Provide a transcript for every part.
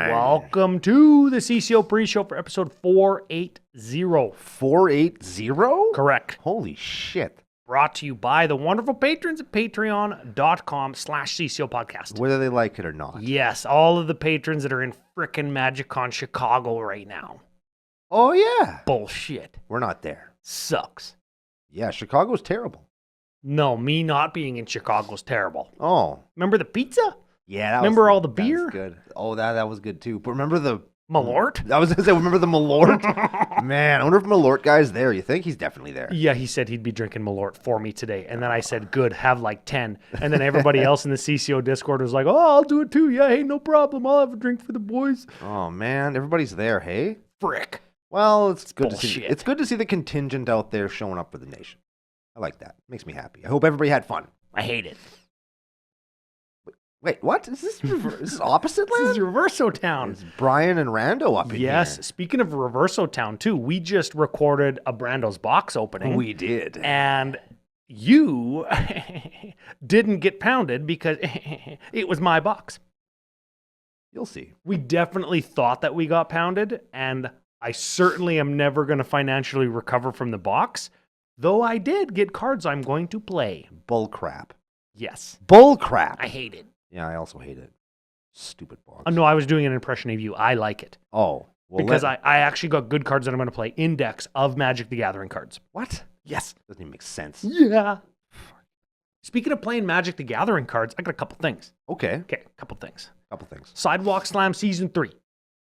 Welcome to the CCO Pre-Show for episode 480. 480? Correct. Holy shit. Brought to you by the wonderful patrons at patreon.com/CCO podcast. Whether they like it or not. Yes, all of the patrons that are in frickin' MagicCon Chicago right now. Oh, yeah. Bullshit. We're not there. Sucks. Yeah, Chicago's terrible. No, me not being in Chicago's terrible. Oh. Remember the pizza? Yeah. Remember all the beer? That was good. Oh, that was good too. But remember the... Malort? I was going to say, remember the Malort? Man, I wonder if Malort guy's there. You think? He's definitely there. Yeah, he said he'd be drinking Malort for me today. And then I said, good, have like 10. And then everybody else in the CCO Discord was like, oh, I'll do it too. Yeah, hey, no problem. I'll have a drink for the boys. Oh, man. Everybody's there, hey? Frick. Well, it's good Bullshit. to see. It's good to see the contingent out there showing up for the nation. I like that. Makes me happy. I hope everybody had fun. I hate it. Wait, what? Is this this is opposite land? This is Reverso Town. It's Brian and Rando up in here. Yes. Speaking of Reverso Town, too, we just recorded a Brando's box opening. We did. And you didn't get pounded because it was my box. You'll see. We definitely thought that we got pounded, and I certainly am never going to financially recover from the box, though I did get cards I'm going to play. Bull crap. Yes. Bull crap. I hate it. Yeah, I also hate it. Stupid box. No, I was doing an impression of you. I like it. Oh. Well, because I actually got good cards that I'm going to play. Index of Magic the Gathering cards. What? Yes. Doesn't even make sense. Yeah. Speaking of playing Magic the Gathering cards, I got a couple things. Okay. Okay, a couple things. Sidewalk Slam Season 3.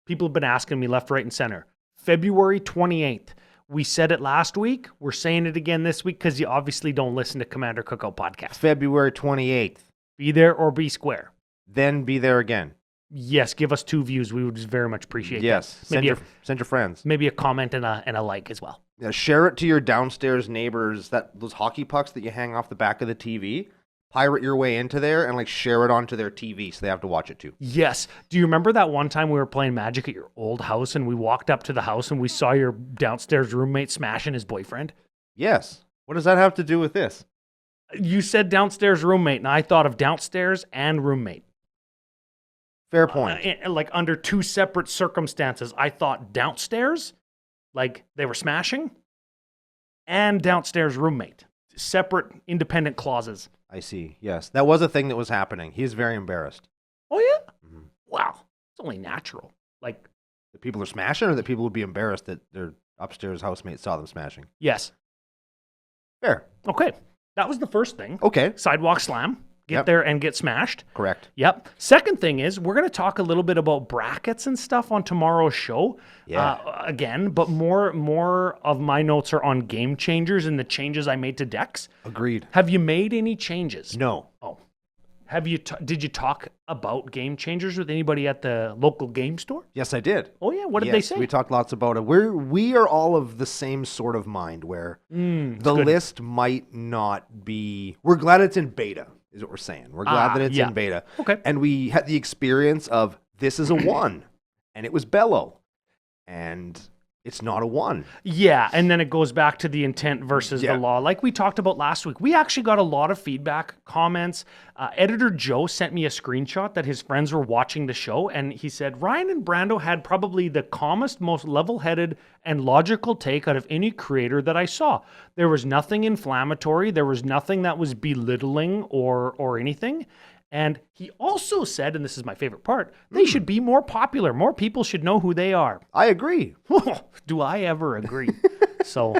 People have been asking me left, right, and center. February 28th. We said it last week. We're saying it again this week because you obviously don't listen to Commander Cookout Podcast. February 28th. Be there or be square. Then be there again. Yes, give us 2 views. We would very much appreciate that. Yes, send your friends. Maybe a comment and a like as well. Yeah, share it to your downstairs neighbors. Those hockey pucks that you hang off the back of the TV. Pirate your way into there and share it onto their TV so they have to watch it too. Yes. Do you remember that one time we were playing Magic at your old house and we walked up to the house and we saw your downstairs roommate smashing his boyfriend? Yes. What does that have to do with this? You said downstairs roommate, and I thought of downstairs and roommate. Fair point. Under 2 separate circumstances, I thought downstairs, they were smashing, and downstairs roommate. Separate, independent clauses. I see. Yes. That was a thing that was happening. He is very embarrassed. Oh, yeah? Mm-hmm. Wow. It's only natural. That people are smashing, or that people would be embarrassed that their upstairs housemate saw them smashing? Yes. Fair. Okay. That was the first thing. Okay. Sidewalk Slam. Get there and get smashed. Correct. Yep. Second thing is, we're going to talk a little bit about brackets and stuff on tomorrow's show. Yeah. Again, but more of my notes are on game changers and the changes I made to decks. Agreed. Have you made any changes? No. Oh. Have you? Did you talk about game changers with anybody at the local game store? Yes, I did. Oh yeah. What did they say? We talked lots about it. We are all of the same sort of mind where the list might not be. We're glad it's in beta. Is what we're saying. We're glad that it's in beta. Okay. And we had the experience of this is a 1, and it was Bello, and it's not a 1. Yeah, and then it goes back to the intent versus the law. Like we talked about last week, we actually got a lot of feedback, comments. Editor Joe sent me a screenshot that his friends were watching the show, and he said, Ryan and Brando had probably the calmest, most level-headed, and logical take out of any creator that I saw. There was nothing inflammatory. There was nothing that was belittling or anything. And he also said, and this is my favorite part, they should be more popular. More people should know who they are. I agree. Do I ever agree? So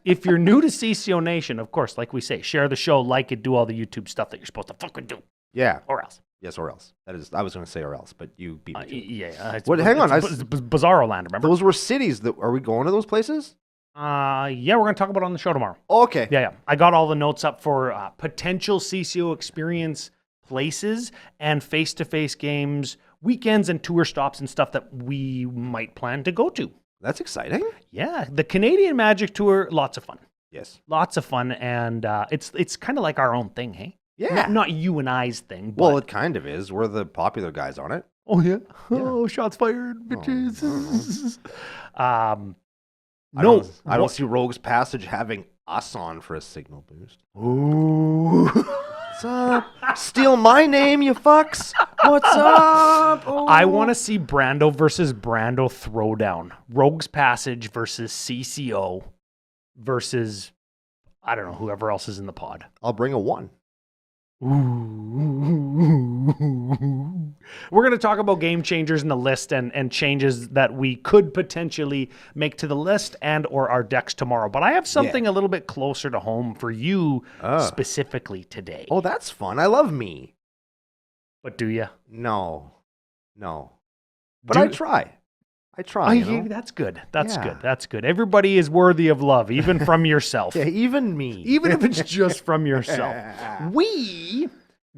if you're new to CCO Nation, of course, like we say, share the show, like it, do all the YouTube stuff that you're supposed to fucking do. Yeah. Or else. Yes, or else. That is. I was going to say or else, but you beat me to it. Yeah. Hang on. It's Bizarro Land, remember? Those were cities. Are we going to those places? Yeah, we're going to talk about it on the show tomorrow. Oh, okay. Yeah. I got all the notes up for potential CCO experience places and face-to-face games, weekends and tour stops and stuff that we might plan to go to. That's exciting. Yeah, the Canadian Magic Tour, lots of fun. Yes. Lots of fun, and it's kind of like our own thing, hey? Yeah. Not you and I's thing. But... Well, it kind of is. We're the popular guys on it. Oh, yeah? Oh, shots fired, bitches. I don't see Rogue's Passage having us on for a signal boost. Ooh. What's up? Steal my name, you fucks. What's up? Oh. I want to see Brando versus Brando throwdown. Rogue's Passage versus CCO versus, I don't know, whoever else is in the pod. I'll bring a 1. Ooh. We're going to talk about game changers in the list and changes that we could potentially make to the list and or our decks tomorrow. But I have something a little bit closer to home for you specifically today. Oh, that's fun. I love me. But do you? No. But I try. That's good. That's good. Everybody is worthy of love, even from yourself. Yeah, even me. Even if it's just from yourself. We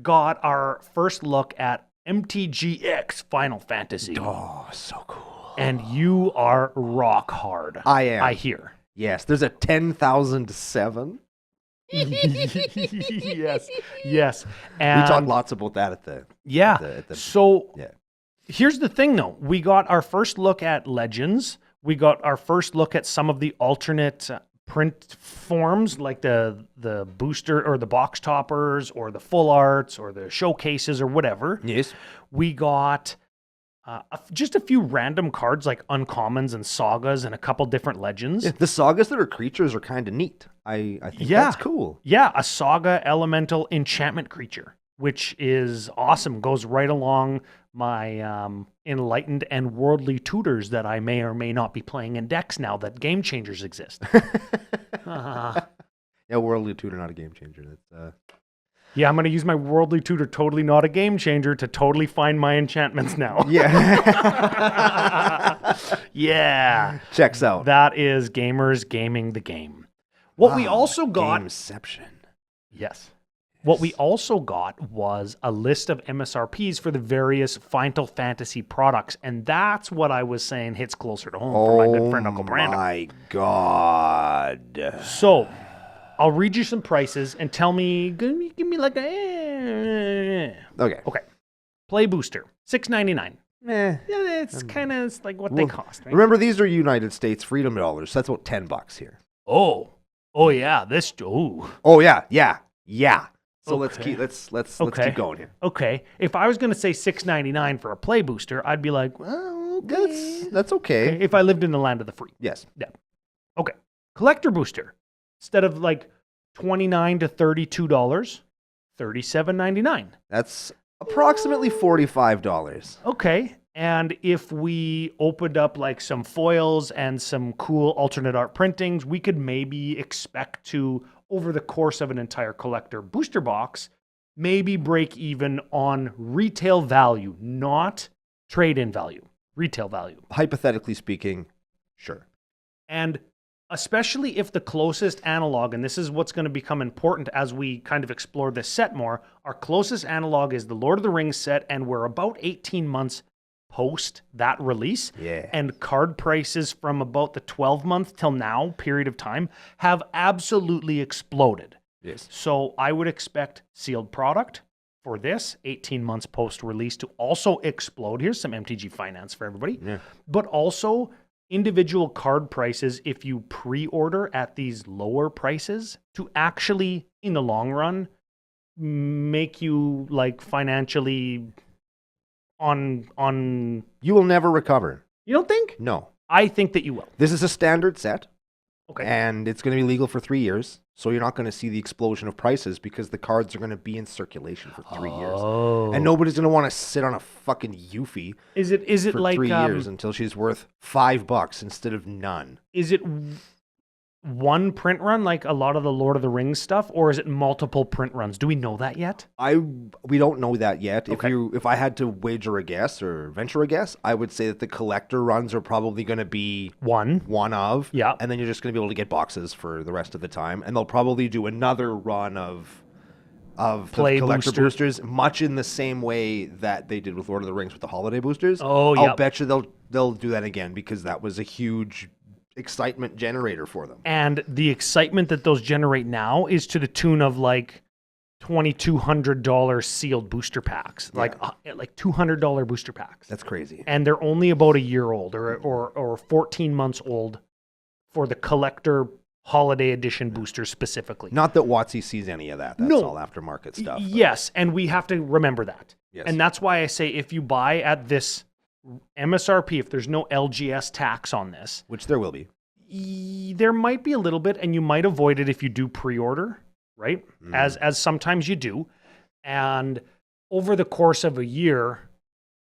got our first look at MTGX Final Fantasy. Oh, so cool. And you are rock hard. I am. I hear. Yes, there's a 10,007. Yes. And we talked lots about that at the... Here's the thing, though. We got our first look at Legends. We got our first look at some of the alternate print forms, like the booster or the box toppers or the full arts or the showcases or whatever. Yes. We got just a few random cards like uncommons and sagas and a couple different legends. Yeah, the sagas that are creatures are kind of neat. I think that's cool. Yeah, a saga elemental enchantment creature, which is awesome. Goes right along my enlightened and worldly tutors that I may or may not be playing in decks now that game changers exist. Yeah, worldly tutor, not a game changer. That's Yeah, I'm going to use my worldly tutor, totally not a game changer, to totally find my enchantments now. Yeah. Yeah. Checks out. That is gamers gaming the game. What we also got... Gameception. Yes. What we also got was a list of MSRPs for the various Final Fantasy products, and that's what I was saying hits closer to home for my good friend Uncle Brandon. Oh my God. So, I'll read you some prices and tell me, give me like a... Okay. Play Booster, $6.99. Yeah, it's kind of like what they cost, right? Remember, these are United States freedom dollars, so that's about $10 here. Oh yeah, this... Oh, yeah. So Okay. let's keep going here. Okay. If I was going to say $6.99 for a Play Booster, I'd be like, well, okay. That's okay. If I lived in the land of the free. Yes. Yeah. Okay. Collector Booster. Instead of like $29 to $32, $37.99. That's approximately $45. Okay. And if we opened up like some foils and some cool alternate art printings, we could maybe expect to, over the course of an entire collector booster box, maybe break even on retail value, not trade-in value. Retail value. Hypothetically speaking, sure. And especially if the closest analog, and this is what's going to become important as we kind of explore this set more, our closest analog is the Lord of the Rings set, and we're about 18 months post that release. Yeah. And card prices from about the 12-month till now period of time have absolutely exploded. Yes. So I would expect sealed product for this 18 months post-release to also explode. Here's some MTG finance for everybody. Yeah. But also individual card prices, if you pre-order at these lower prices, to actually, in the long run, make you like financially on... You will never recover. You don't think? No. I think that you will. This is a standard set. Okay. And it's going to be legal for 3 years. So you're not going to see the explosion of prices because the cards are going to be in circulation for 3 years. And nobody's going to want to sit on a fucking Yuffie Is it for like 3 years until she's worth $5 instead of none. Is it one print run like a lot of the Lord of the Rings stuff, or is it multiple print runs? Do we know that yet? We don't know that yet. Okay. If I had to wager a guess or venture a guess, I would say that the collector runs are probably going to be one of. Yeah. And then you're just going to be able to get boxes for the rest of the time. And they'll probably do another run of Play the collector boosters, much in the same way that they did with Lord of the Rings with the holiday boosters. Oh, yeah. I'll bet you they'll do that again because that was a huge excitement generator for them. And the excitement that those generate now is to the tune of like $2,200 sealed booster packs, like $200 booster packs. That's crazy. And they're only about a year old or 14 months old for the collector holiday edition boosters specifically. Not that WotC sees any of that. That's all aftermarket stuff. Yes, and we have to remember that. Yes. And that's why I say if you buy at this MSRP, if there's no LGS tax on this, which there will be, there might be a little bit, and you might avoid it if you do pre-order, right? As sometimes you do. And over the course of a year,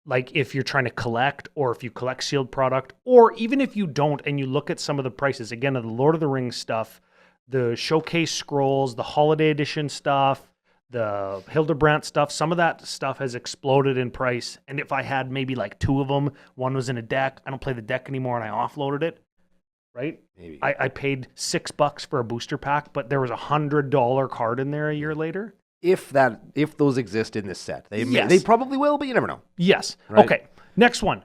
like if you're trying to collect, or if you collect sealed product, or even if you don't and you look at some of the prices, again, of the Lord of the Rings stuff, the showcase scrolls, the holiday edition stuff, the Hildebrandt stuff, some of that stuff has exploded in price. And if I had maybe like two of them, one was in a deck, I don't play the deck anymore and I offloaded it, right? Maybe. I paid $6 for a booster pack, but there was $100 card in there a year later. If those exist in this set, they probably will, but you never know. Yes. Right? Okay. Next one,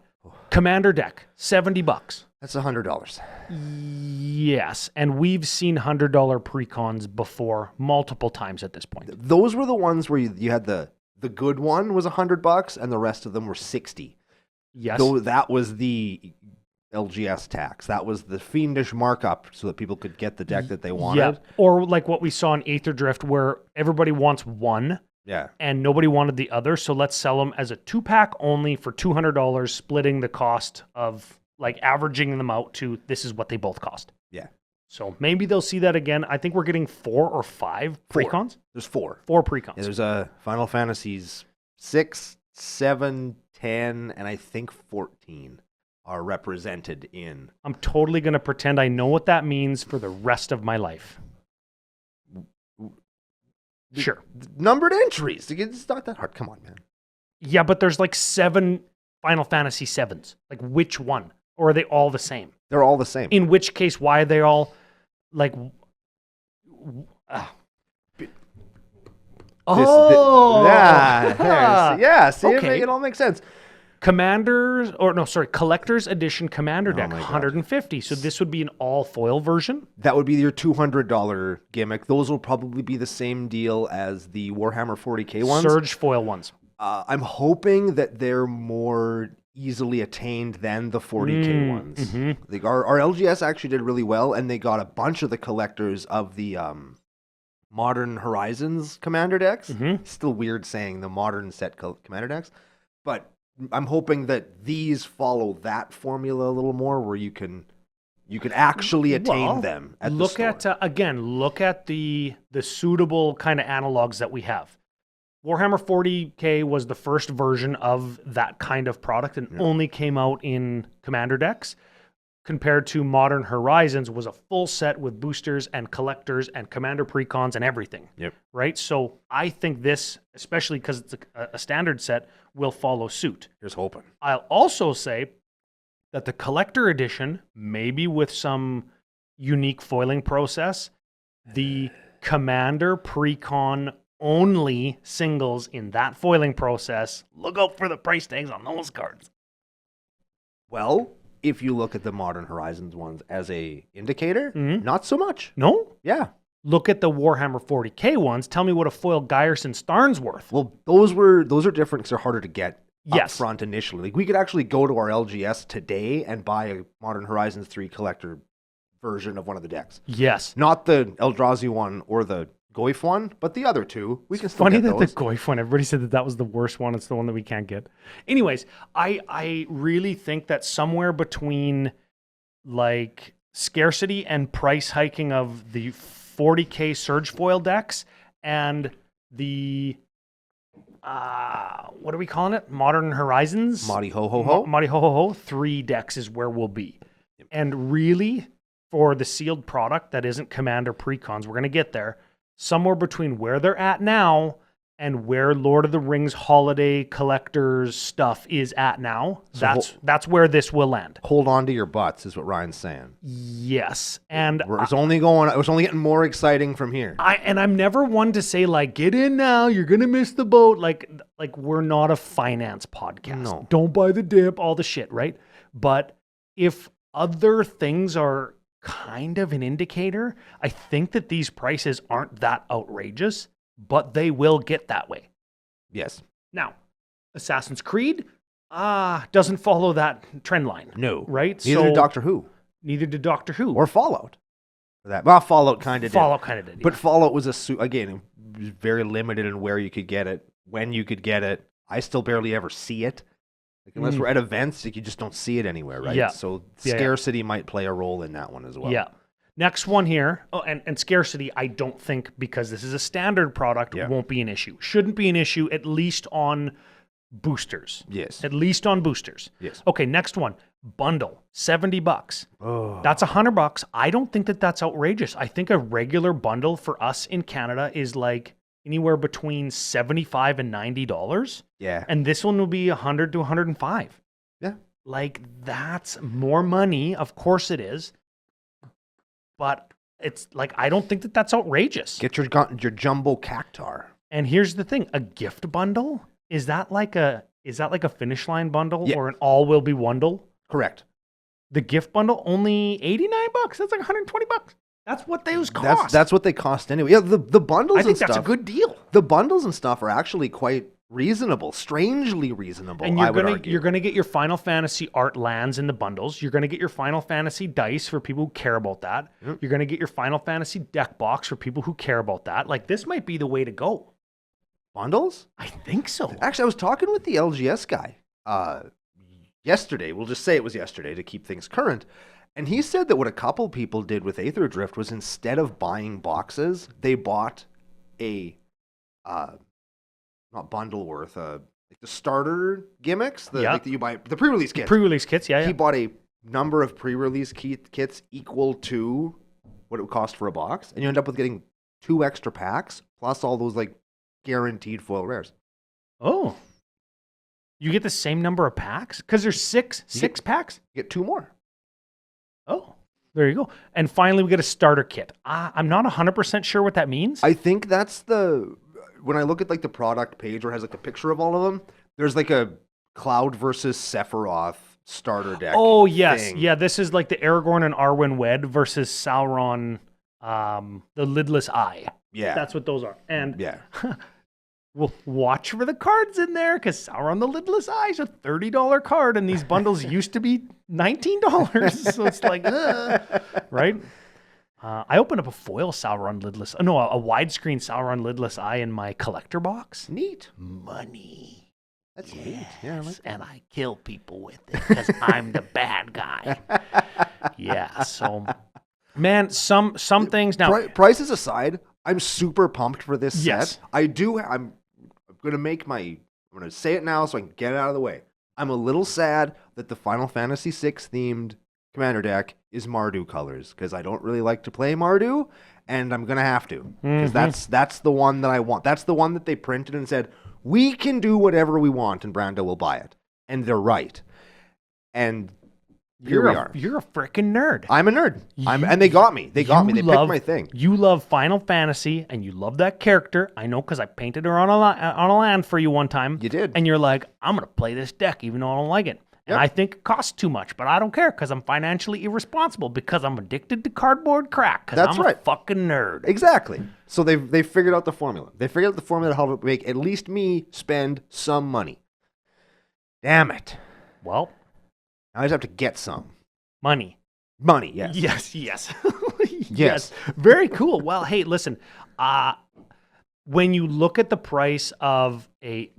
Commander deck, $70. That's $100. Yes, and we've seen $100 pre-cons before multiple times at this point. Those were the ones where you had the good one was $100 and the rest of them were 60. Yes. Though that was the LGS tax. That was the fiendish markup so that people could get the deck that they wanted. Yeah. Or like what we saw in Aether Drift where everybody wants one. Yeah. And nobody wanted the other, so let's sell them as a 2-pack only for $200, splitting the cost of like averaging them out to this is what they both cost. Yeah. So maybe they'll see that again. I think we're getting 4 or 5 pre-cons. There's 4. 4 pre-cons. Yeah, there's a Final Fantasies 6, 7, 10, and I think 14 are represented in. I'm totally going to pretend I know what that means for the rest of my life. Sure. Numbered entries. It's not that hard. Come on, man. Yeah, but there's like 7 Final Fantasy 7s. Like which one? Or are they all the same? They're all the same. In which case, why are they all like... See, okay. It all makes sense. Collector's Edition Commander deck, $150. So this would be an all foil version. That would be your $200 gimmick. Those will probably be the same deal as the Warhammer 40K ones. Surge foil ones. I'm hoping that they're more easily attained than the 40K ones. Mm-hmm. Our LGS actually did really well, and they got a bunch of the collectors of the Modern Horizons Commander decks. Mm-hmm. Still weird saying the modern set Commander decks, but I'm hoping that these follow that formula a little more, where you can actually attain them. Look at the suitable kind of analogs that we have. Warhammer 40K was the first version of that kind of product and only came out in Commander decks, compared to Modern Horizons was a full set with boosters and collectors and Commander precons and everything. Yep. Right? So I think this, especially because it's a standard set, will follow suit. Here's hoping. I'll also say that the collector edition, maybe with some unique foiling process, the Commander precon only singles in that foiling process, look out for the price tags on those cards. Well, if you look at the Modern Horizons ones as a indicator, not so much. No? Yeah. Look at the Warhammer 40K ones. Tell me what a foil Geyerson Starn's worth. Well, those are different because they're harder to get up Yes. front initially. Like, we could actually go to our LGS today and buy a Modern Horizons 3 collector version of one of the decks. Yes. Not the Eldrazi one or the Goyf one, but the other two. We can still Funny get that those. the Goyf one, everybody said that was the worst one. It's the one that we can't get. Anyways, I really think that somewhere between like scarcity and price hiking of the 40K Surge foil decks and the what are we calling it? Modern Horizons? Madi Ho Ho Ho. Madi Ho Ho Ho. 3 decks is where we'll be. And really, for the sealed product that isn't Commander precons, we're going to get there. Somewhere between where they're at now and where Lord of the Rings holiday collectors stuff is at now. So that's where this will land. Hold on to your butts is what Ryan's saying. Yes. And it was only getting more exciting from here. I'm never one to say like, get in now, you're going to miss the boat. Like we're not a finance podcast. No. Don't buy the dip, all the shit, right? But if Other things are kind of an indicator. I think that these prices aren't that outrageous, but they will get that way. Yes. Now, Assassin's Creed doesn't follow that trend line. No. Right? Neither did Doctor Who. Neither did Doctor Who. Or Fallout. Well, Fallout kind of did. Fallout kind of did, yeah. But Fallout was again, very limited in where you could get it, when you could get it. I still barely ever see it. Like, unless we're at events, you just don't see it anywhere, right? Yeah. So scarcity might play a role in that one as well. Yeah. Next one here. Oh, and scarcity, I don't think, because this is a standard product, won't be an issue. Shouldn't be an issue, at least on boosters. Yes. At least on boosters. Yes. Okay, next one. Bundle, $70. Oh. That's $100. I don't think that that's outrageous. I think a regular bundle for us in Canada is like anywhere between $75 and $90. Yeah. And this one will be $100 to $105. Yeah. Like, that's more money. Of course it is. But it's like, I don't think that that's outrageous. Get your jumbo cactar. And here's the thing. A gift bundle, is that like a finish line bundle or an all will be bundle? Correct. The gift bundle, only $89. That's like $120. That's what those cost. That's what they cost anyway. Yeah, the bundles. I think and stuff, that's a good deal. The bundles and stuff are actually quite reasonable, strangely reasonable. And you're gonna get your Final Fantasy art lands in the bundles. You're gonna get your Final Fantasy dice for people who care about that. Yep. You're gonna get your Final Fantasy deck box for people who care about that. Like, this might be the way to go. Bundles? I think so. Actually, I was talking with the LGS guy yesterday. We'll just say it was yesterday to keep things current. And he said that what a couple people did with Aether Drift was, instead of buying boxes, they bought a not bundle worth, like the starter gimmicks, like that you buy, the pre-release kits. Pre-release kits, yeah. He bought a number of pre-release kits equal to what it would cost for a box, and you end up with getting 2 extra packs plus all those like guaranteed foil rares. Oh, you get the same number of packs because there's six packs. You get 2 more. Oh, there you go. And finally, we get a starter kit. I'm not 100% sure what that means. I think that's when I look at like the product page where it has like a picture of all of them, there's like a Cloud versus Sephiroth starter deck. Oh, yes. thing. Yeah, this is like the Aragorn and Arwen Wed versus Sauron, the Lidless Eye. Yeah. That's what those are. And yeah. we'll watch for the cards in there, because Sauron the Lidless Eye is a $30 card, and these bundles used to be $19. So it's like, right? I opened up a foil Sauron Lidless, a widescreen Sauron Lidless Eye in my collector box. Neat. Money. That's neat. Yeah, and I kill people with it because I'm the bad guy. Yeah, so, man, some things now. Prices aside, I'm super pumped for this Yes. set. I'm going to say it now so I can get it out of the way. I'm a little sad that the Final Fantasy VI themed commander deck is Mardu colors, because I don't really like to play Mardu, and I'm going to have to, because that's the one that I want. That's the one that they printed and said, we can do whatever we want and Brando will buy it. And they're right. And here we are. You're a freaking nerd. I'm a nerd. And they got me. They picked my thing. You love Final Fantasy, and you love that character. I know, because I painted her on a land for you one time. You did. And you're like, I'm going to play this deck even though I don't like it. And I think it costs too much, but I don't care, because I'm financially irresponsible, because I'm addicted to cardboard crack, because I'm a fucking nerd. Exactly. So they figured out the formula. They figured out the formula how to make at least me spend some money. Damn it. Well, I just have to get some. Money, yes. Yes. Very cool. Well, hey, listen, when you look at the price of a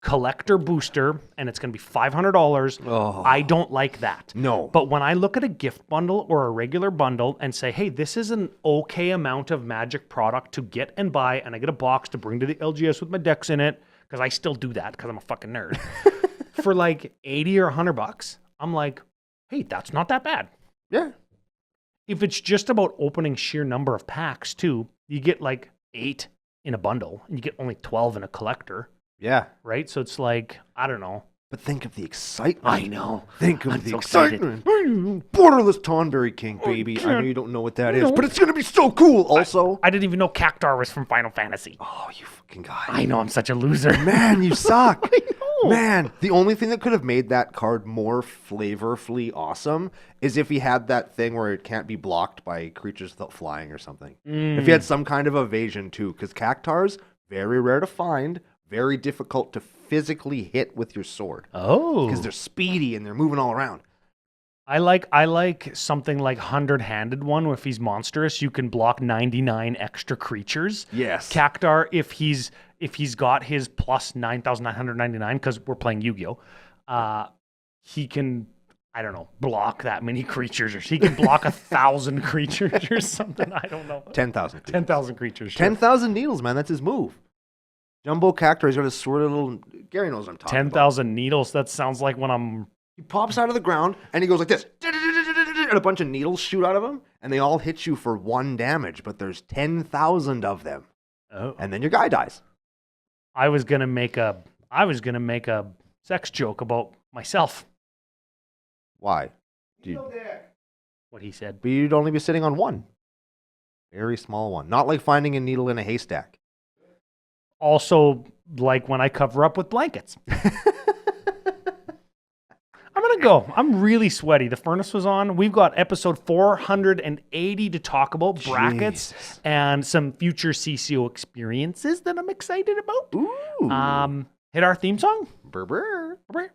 collector booster, and it's going to be $500, I don't like that. No. But when I look at a gift bundle or a regular bundle and say, hey, this is an okay amount of Magic product to get and buy, and I get a box to bring to the LGS with my decks in it, because I still do that because I'm a fucking nerd, for like $80 or $100, I'm like, hey, that's not that bad. Yeah. If it's just about opening sheer number of packs too, you get like 8 in a bundle, and you get only 12 in a collector. Yeah. Right? So it's like, I don't know. But think of the excitement. I know. Think of the excitement. Borderless Tonberry King, baby. I know you don't know what that is, but it's going to be so cool. Also, I didn't even know Cactar was from Final Fantasy. Oh, you fucking guy. I know, I'm such a loser. Man, you suck. I know. Man, the only thing that could have made that card more flavorfully awesome is if he had that thing where it can't be blocked by creatures without flying or something. If he had some kind of evasion too, because Cactars, very rare to find, very difficult to physically hit with your sword. Oh. Because they're speedy and they're moving all around. I like something like 100-handed one. If he's monstrous, you can block 99 extra creatures. Yes. Cactar, if he's got his plus 9,999, because we're playing Yu-Gi-Oh, he can, I don't know, block that many creatures, or he can block 1,000 creatures or something. I don't know. 10,000. 10,000 creatures. Sure. 10,000 needles, man. That's his move. Jumbo Cactar, he's got his sort of little. Gary knows what I'm talking about. 10,000 needles. That sounds like when I'm. He pops out of the ground and he goes like this, and a bunch of needles shoot out of him, and they all hit you for 1 damage, but there's 10,000 of them. Oh. And then your guy dies. I was gonna make a sex joke about myself. Why? What he said. But you'd only be sitting on one. Very small one. Not like finding a needle in a haystack. Also, like when I cover up with blankets. I'm going to go. I'm really sweaty. The furnace was on. We've got episode 480 to talk about, brackets, and some future CCO experiences that I'm excited about. Ooh. Hit our theme song. Brr, brr. Brr.